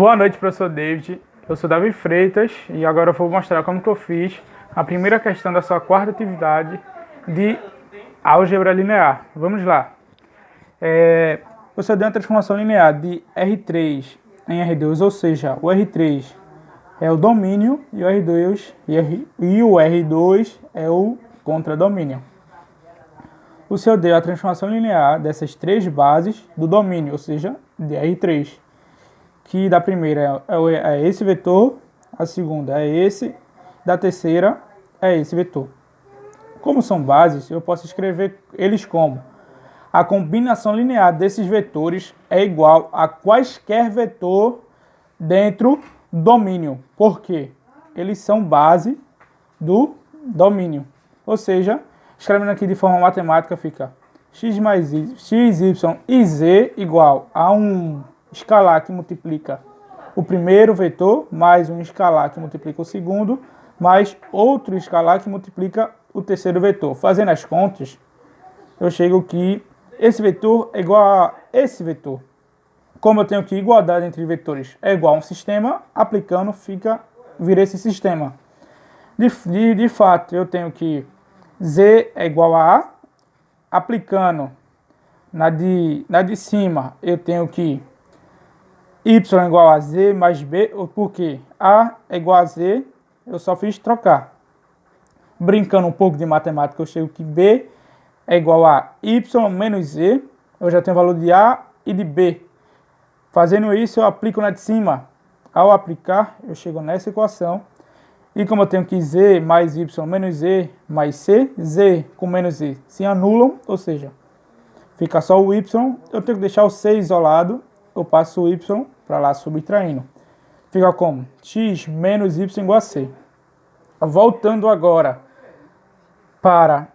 Boa noite, professor David. Eu sou Davi Freitas e agora eu vou mostrar como que eu fiz a primeira questão da sua quarta atividade de álgebra linear. Vamos lá. Você deu uma transformação linear de R3 em R2, ou seja, o R3 é o domínio e o R2 é o contradomínio. O senhor deu a transformação linear dessas três bases do domínio, ou seja, de R3. Que da primeira é esse vetor, a segunda é esse, da terceira é esse vetor. Como são bases, eu posso escrever eles como: a combinação linear desses vetores é igual a quaisquer vetor dentro do domínio. Por quê? Eles são base do domínio. Ou seja, escrevendo aqui de forma matemática fica x mais y, x, y e z igual a um escalar que multiplica o primeiro vetor, mais um escalar que multiplica o segundo, mais outro escalar que multiplica o terceiro vetor. Fazendo as contas, eu chego que esse vetor é igual a esse vetor. Como eu tenho aqui igualdade entre vetores é igual a um sistema, aplicando vira esse sistema. De fato, eu tenho que z é igual a A, aplicando na de cima, eu tenho que y é igual a z mais b, porque A é igual a z, eu só fiz trocar. Brincando um pouco de matemática, eu chego que b é igual a y menos z, eu já tenho o valor de A e de b. Fazendo isso, eu aplico na de cima. Ao aplicar, eu chego nessa equação. E como eu tenho que z mais y menos z mais c, z com menos z se anulam, ou seja, fica só o y, eu tenho que deixar o c isolado, eu passo o y para lá subtraindo. Fica como? X menos y igual a c. Voltando agora para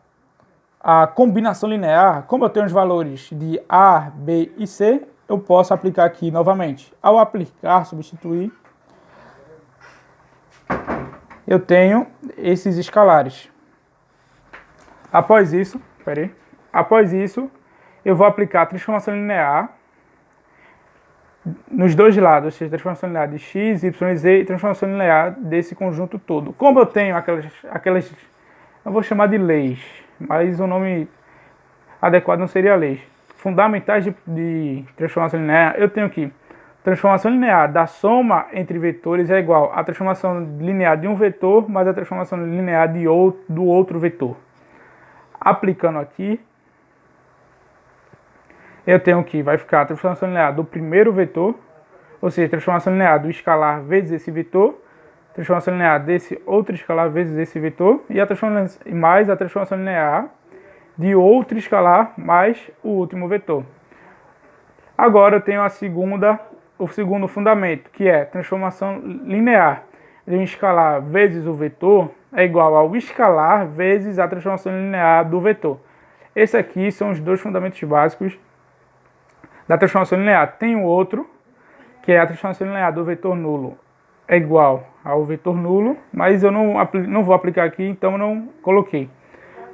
a combinação linear, como eu tenho os valores de A, B e C, eu posso aplicar aqui novamente. Ao aplicar, substituir, eu tenho esses escalares. Após isso, eu vou aplicar a transformação linear nos dois lados, ou seja, transformação linear de x, y e z e transformação linear desse conjunto todo. Como eu tenho aquelas eu vou chamar de leis, mas o nome adequado não seria leis. Fundamentais de transformação linear, eu tenho que transformação linear da soma entre vetores é igual à transformação linear de um vetor mais a transformação linear do outro vetor. Aplicando aqui, eu tenho que vai ficar a transformação linear do primeiro vetor, ou seja, transformação linear do escalar vezes esse vetor, transformação linear desse outro escalar vezes esse vetor, e mais a transformação linear de outro escalar mais o último vetor. Agora eu tenho o segundo fundamento, que é transformação linear de um escalar vezes o vetor é igual ao escalar vezes a transformação linear do vetor. Esses aqui são os dois fundamentos básicos da transformação linear. Tem o outro, que é a transformação linear do vetor nulo é igual ao vetor nulo, mas eu não vou aplicar aqui, então eu não coloquei.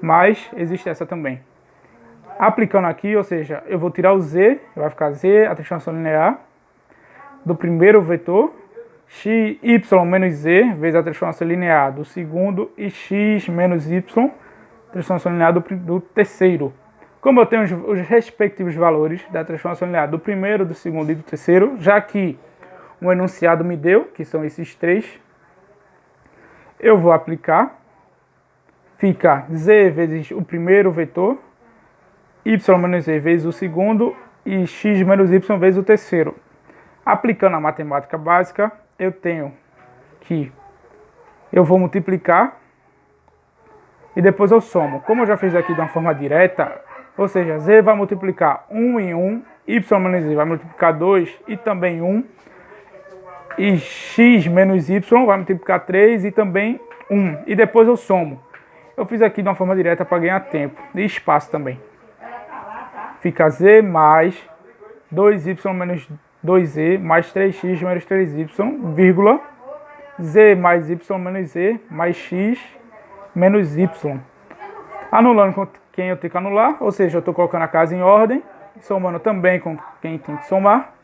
Mas existe essa também. Aplicando aqui, ou seja, eu vou tirar o z, vai ficar z, a transformação linear do primeiro vetor, y menos z, vezes a transformação linear do segundo, e x menos y, transformação linear do terceiro. Como eu tenho os respectivos valores da transformação linear do primeiro, do segundo e do terceiro, já que um enunciado me deu, que são esses três, eu vou aplicar, fica z vezes o primeiro vetor, y menos z vezes o segundo e x menos y vezes o terceiro. Aplicando a matemática básica, eu tenho que eu vou multiplicar e depois eu somo. Como eu já fiz aqui de uma forma direta, ou seja, z vai multiplicar 1 em 1, y menos z vai multiplicar 2 e também 1, e x menos y vai multiplicar 3 e também 1. E depois eu somo. Eu fiz aqui de uma forma direta para ganhar tempo e espaço também. Fica z mais 2y menos 2z mais 3x menos 3y, vírgula, z mais y menos z mais x menos y. Anulando com quem eu tenho que anular, ou seja, eu estou colocando a casa em ordem, somando também com quem tem que somar.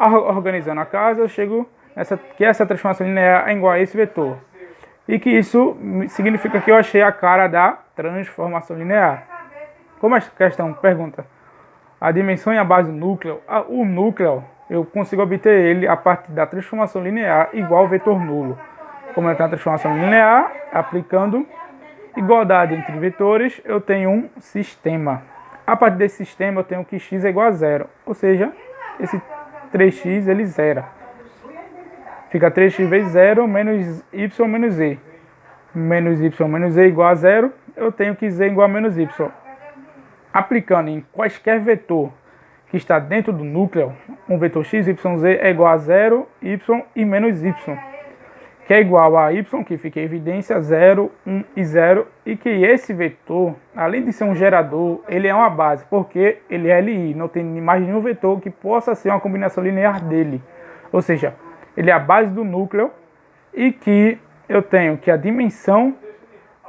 Organizando a casa, eu chego que essa transformação linear é igual a esse vetor. E que isso significa que eu achei a cara da transformação linear. Como a questão pergunta a dimensão e a base do núcleo, o núcleo eu consigo obter ele a partir da transformação linear igual ao vetor nulo. Como eu tenho a transformação linear, aplicando igualdade entre vetores, eu tenho um sistema. A partir desse sistema eu tenho que x é igual a zero, ou seja, esse 3x ele zera. Fica 3x vezes 0 menos y menos e. Menos y menos e igual a zero, eu tenho que z igual a menos y. Aplicando em quaisquer vetor que está dentro do núcleo, um vetor x, y, z é igual a 0, y e menos y, que é igual a y, que fica em evidência, 0, 1 e 0, e que esse vetor, além de ser um gerador, ele é uma base, porque ele é LI, não tem mais nenhum vetor que possa ser uma combinação linear dele. Ou seja, ele é a base do núcleo e que eu tenho que a dimensão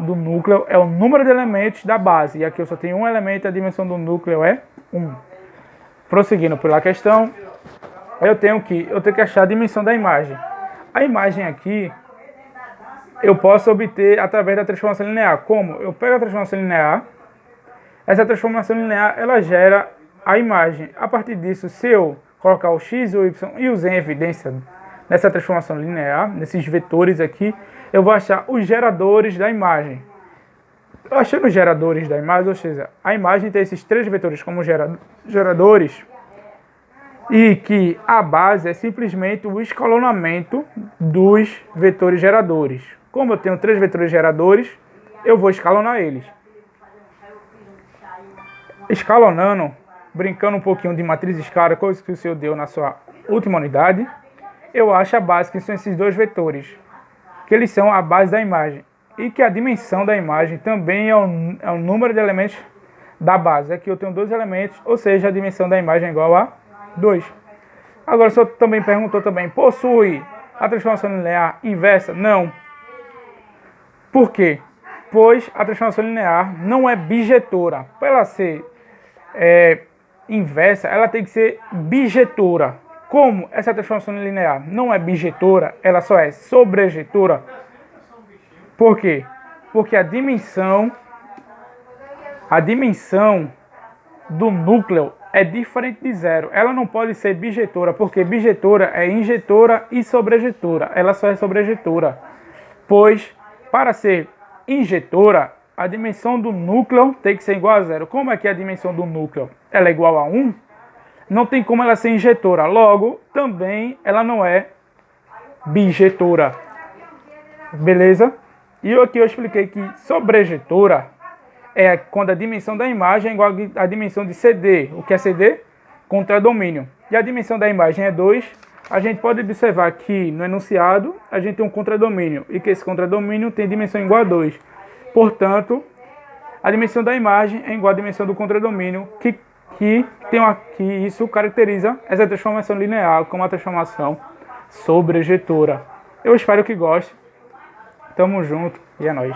do núcleo é o número de elementos da base. E aqui eu só tenho um elemento, a dimensão do núcleo é 1. Prosseguindo pela questão, eu tenho que achar a dimensão da imagem. A imagem aqui eu posso obter através da transformação linear. Como? Eu pego a transformação linear, essa transformação linear ela gera a imagem. A partir disso, se eu colocar o x, o y e o z em evidência nessa transformação linear, nesses vetores aqui, eu vou achar os geradores da imagem. Achando os geradores da imagem, ou seja, a imagem tem esses três vetores como geradores, e que a base é simplesmente o escalonamento dos vetores geradores. Como eu tenho três vetores geradores, eu vou escalonar eles. Escalonando, brincando um pouquinho de matriz escala, coisa que o senhor deu na sua última unidade, eu acho a base, que são esses dois vetores, que eles são a base da imagem, e que a dimensão da imagem também é o número de elementos da base. Aqui eu tenho dois elementos, ou seja, a dimensão da imagem é igual a 2. Agora, o senhor também perguntou também, possui a transformação linear inversa? Não. Por quê? Pois a transformação linear não é bijetora. Para ela ser inversa, ela tem que ser bijetora. Como essa transformação linear não é bijetora, ela só é sobrejetora. Por quê? Porque a dimensão do núcleo é diferente de zero. Ela não pode ser bijetora, porque bijetora é injetora e sobrejetora. Ela só é sobrejetora. Pois, para ser injetora, a dimensão do núcleo tem que ser igual a zero. Como é que é a dimensão do núcleo? Ela é igual a 1? Não tem como ela ser injetora. Logo, também ela não é bijetora. Beleza? E aqui eu expliquei que sobrejetora é quando a dimensão da imagem é igual à dimensão de CD. O que é CD? Contradomínio. E a dimensão da imagem é 2. A gente pode observar que no enunciado a gente tem um contradomínio. E que esse contradomínio tem dimensão igual a 2. Portanto, a dimensão da imagem é igual à dimensão do contradomínio, que isso caracteriza essa transformação linear como a transformação sobrejetora. Eu espero que goste. Tamo junto e é nóis.